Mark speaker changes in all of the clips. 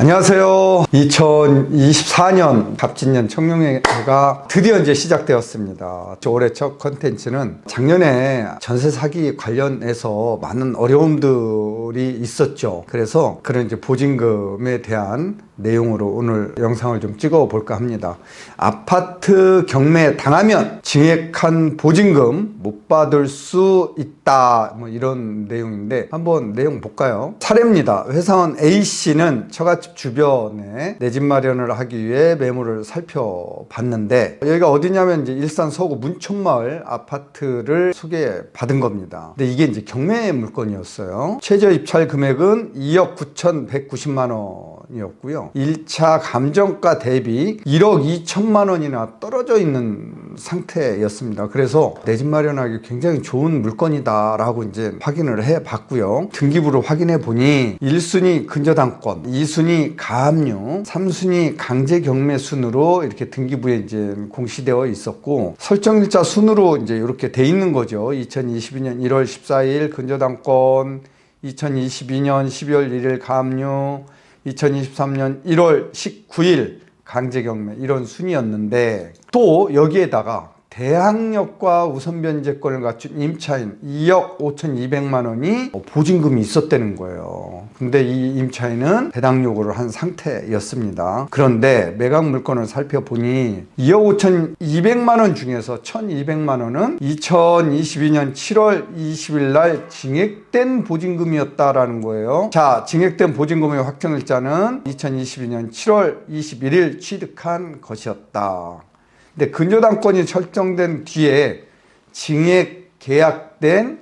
Speaker 1: 안녕하세요. 2024년 갑진년 청룡회가 드디어 이제 시작되었습니다. 올해 첫 컨텐츠는 작년에 전세 사기 관련해서 많은 어려움들이 있었죠. 그래서 그런 이제 보증금에 대한 내용으로 오늘 영상을 좀 찍어 볼까 합니다. 아파트 경매 당하면 증액한 보증금 못 받을 수 있다, 뭐 이런 내용인데 한번 내용 볼까요? 사례입니다. 회사원 A씨는 처가집 주변에 내 집 마련을 하기 위해 매물을 살펴봤는데, 여기가 어디냐면 이제 일산 서구 문촌마을 아파트를 소개받은 겁니다. 근데 이게 이제 경매 물건이었어요. 최저 입찰 금액은 2억 9,190만 원이었고요. 1차 감정가 대비 1억 2천만 원이나 떨어져 있는 상태였습니다. 그래서 내 집 마련하기 굉장히 좋은 물건이다 라고 이제 확인을 해 봤고요. 등기부를 확인해 보니 1순위 근저당권, 2순위 가압류, 3순위 강제 경매 순으로 이렇게 등기부에 이제 공시되어 있었고, 설정일자 순으로 이제 이렇게 돼 있는 거죠. 2022년 1월 14일 근저당권, 2022년 12월 1일 가압류, 2023년 1월 19일 강제 경매, 이런 순이었는데, 또 여기에다가 대항력과 우선변제권을 갖춘 임차인 2억 5,200만 원이 보증금이 있었다는 거예요. 근데 이 임차인은 배당 요구를 한 상태였습니다. 그런데 매각 물건을 살펴보니 2억 5,200만 원 중에서 1,200만 원은 2022년 7월 20일 날 증액된 보증금이었다라는 거예요. 자, 증액된 보증금의 확정일자는 2022년 7월 21일 취득한 것이었다. 근데 근저당권이 설정된 뒤에 증액 계약된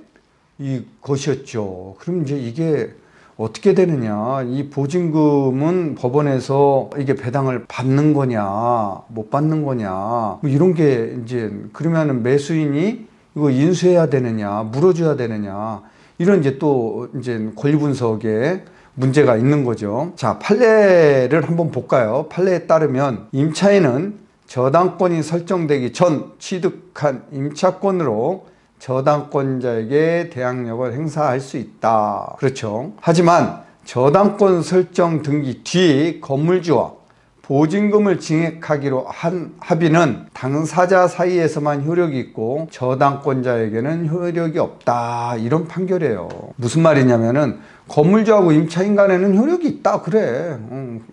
Speaker 1: 이 것이었죠. 그럼 이제 이게 어떻게 되느냐? 이 보증금은 법원에서 이게 배당을 받는 거냐, 못 받는 거냐, 뭐 이런 게 이제, 그러면은 매수인이 이거 인수해야 되느냐, 물어줘야 되느냐, 이런 이제 또 이제 권리 분석에 문제가 있는 거죠. 자, 판례를 한번 볼까요? 판례에 따르면 임차인은 저당권이 설정되기 전 취득한 임차권으로 저당권자에게 대항력을 행사할 수 있다. 그렇죠. 하지만 저당권 설정 등기 뒤 건물주와 보증금을 증액하기로 한 합의는 당사자 사이에서만 효력이 있고 저당권자에게는 효력이 없다, 이런 판결이에요. 무슨 말이냐면은 건물주하고 임차인 간에는 효력이 있다, 그래.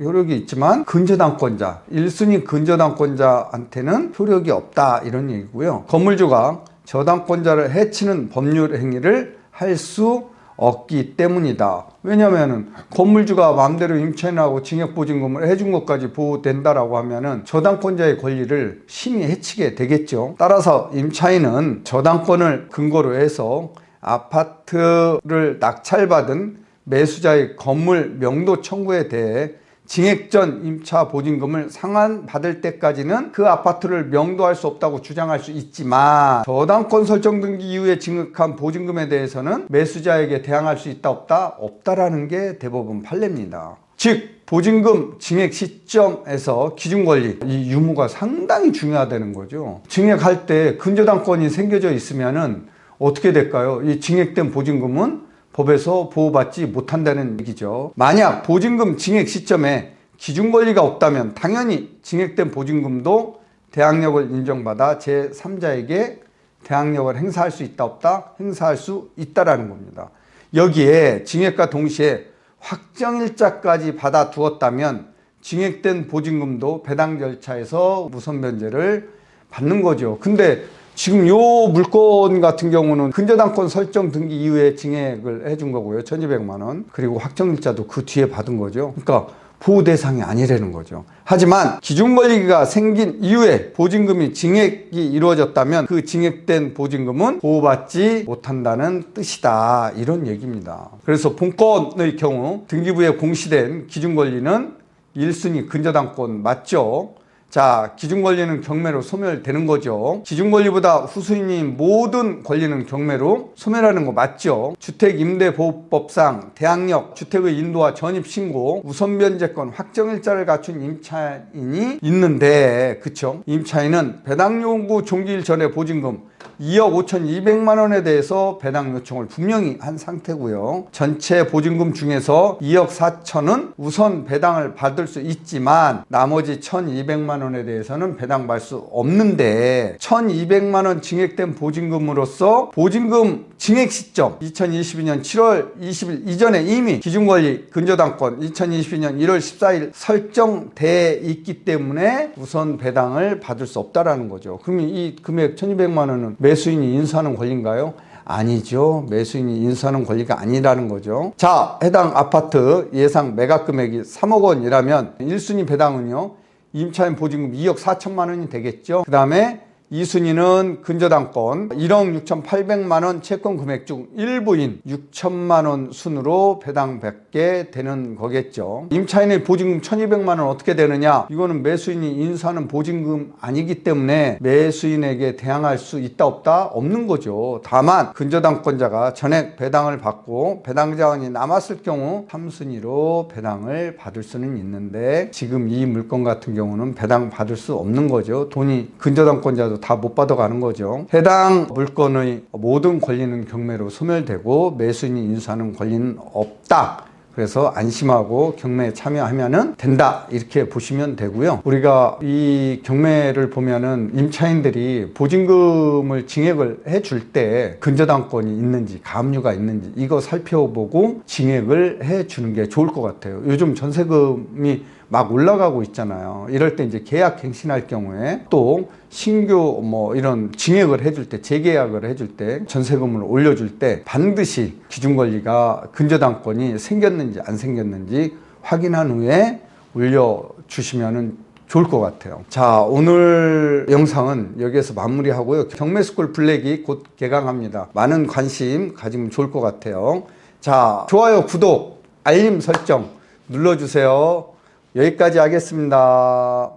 Speaker 1: 효력이 있지만 근저당권자, 1순위 근저당권자한테는 효력이 없다, 이런 얘기고요. 건물주가 저당권자를 해치는 법률 행위를 할 수 없기 때문이다. 왜냐면은 건물주가 마음대로 임차인하고 증액보증금을 해준 것까지 보호된다라고 하면은 저당권자의 권리를 심히 해치게 되겠죠. 따라서 임차인은 저당권을 근거로 해서 아파트를 낙찰받은 매수자의 건물 명도 청구에 대해 증액 전 임차 보증금을 상환받을 때까지는 그 아파트를 명도할 수 없다고 주장할 수 있지만, 저당권 설정 등기 이후에 증액한 보증금에 대해서는 매수자에게 대항할 수 있다, 없다? 없다라는 게 대법원 판례입니다. 즉 보증금 증액 시점에서 기준권리, 이 유무가 상당히 중요하다는 거죠. 증액할 때 근저당권이 생겨져 있으면은 어떻게 될까요? 이 증액된 보증금은 법에서 보호받지 못한다는 얘기죠. 만약 보증금 증액 시점에 기준권리가 없다면 당연히 증액된 보증금도 대항력을 인정받아 제3자에게 대항력을 행사할 수 있다, 없다? 행사할 수 있다라는 겁니다. 여기에 증액과 동시에 확정일자까지 받아두었다면 증액된 보증금도 배당 절차에서 우선 변제를 받는 거죠. 근데 지금 요 물건 같은 경우는 근저당권 설정 등기 이후에 증액을 해준 거고요. 1,200만 원. 그리고 확정일자도 그 뒤에 받은 거죠. 그러니까 보호 대상이 아니라는 거죠. 하지만 기준권리가 생긴 이후에 보증금이 증액이 이루어졌다면 그 증액된 보증금은 보호받지 못한다는 뜻이다, 이런 얘기입니다. 그래서 본건의 경우 등기부에 공시된 기준권리는 1순위 근저당권 맞죠? 자, 기준권리는 경매로 소멸되는 거죠. 기준권리보다 후순위인 모든 권리는 경매로 소멸하는 거 맞죠? 주택임대보호법상 대항력, 주택의 인도와 전입신고, 우선변제권, 확정일자를 갖춘 임차인이 있는데, 그쵸? 임차인은 배당요구 종기일 전에 보증금 2억 5,200만 원에 대해서 배당 요청을 분명히 한 상태고요. 전체 보증금 중에서 2억 4천은 우선 배당을 받을 수 있지만 나머지 1,200만 원에 대해서는 배당 받을 수 없는데 1,200만 원 증액된 보증금으로서 보증금 증액 시점 2022년 7월 20일 이전에 이미 기준권리 근저당권 2022년 1월 14일 설정돼 있기 때문에 우선 배당을 받을 수 없다라는 거죠. 그러면 이 금액 1,200만 원은 매수인이 인수하는 권리인가요? 아니죠. 매수인이 인수하는 권리가 아니라는 거죠. 자, 해당 아파트 예상 매각 금액이 3억 원이라면 1순위 배당은요, 임차인 보증금 2억 4천만 원이 되겠죠. 그 다음에 2순위는 근저당권 1억 6,800만 원 채권 금액 중 일부인 6천만 원 순으로 배당받게 되는 거겠죠. 임차인의 보증금 1,200만 원 어떻게 되느냐? 이거는 매수인이 인수하는 보증금 아니기 때문에 매수인에게 대항할 수 있다 없다? 없는 거죠. 다만 근저당권자가 전액 배당을 받고 배당 자원이 남았을 경우 3순위로 배당을 받을 수는 있는데 지금 이 물건 같은 경우는 배당 받을 수 없는 거죠. 돈이 근저당권자도 다 못 받아가는 거죠. 해당 물건의 모든 권리는 경매로 소멸되고 매수인이 인수하는 권리는 없다. 그래서 안심하고 경매에 참여하면 된다, 이렇게 보시면 되고요. 우리가 이 경매를 보면은 임차인들이 보증금을 증액을 해줄 때 근저당권이 있는지 가압류가 있는지 이거 살펴보고 증액을 해주는 게 좋을 것 같아요. 요즘 전세금이 막 올라가고 있잖아요. 이럴 때 이제 계약 갱신할 경우에 또 신규 이런 증액을 해줄 때, 재계약을 해줄 때, 전세금을 올려줄 때 반드시 기준권리가 근저당권이 생겼는지 안 생겼는지 확인한 후에 올려주시면 좋을 것 같아요. 자, 오늘 영상은 여기에서 마무리하고요. 경매스쿨 블랙이 곧 개강합니다. 많은 관심 가지면 좋을 것 같아요. 자, 좋아요, 구독, 알림 설정 눌러주세요. 여기까지 하겠습니다.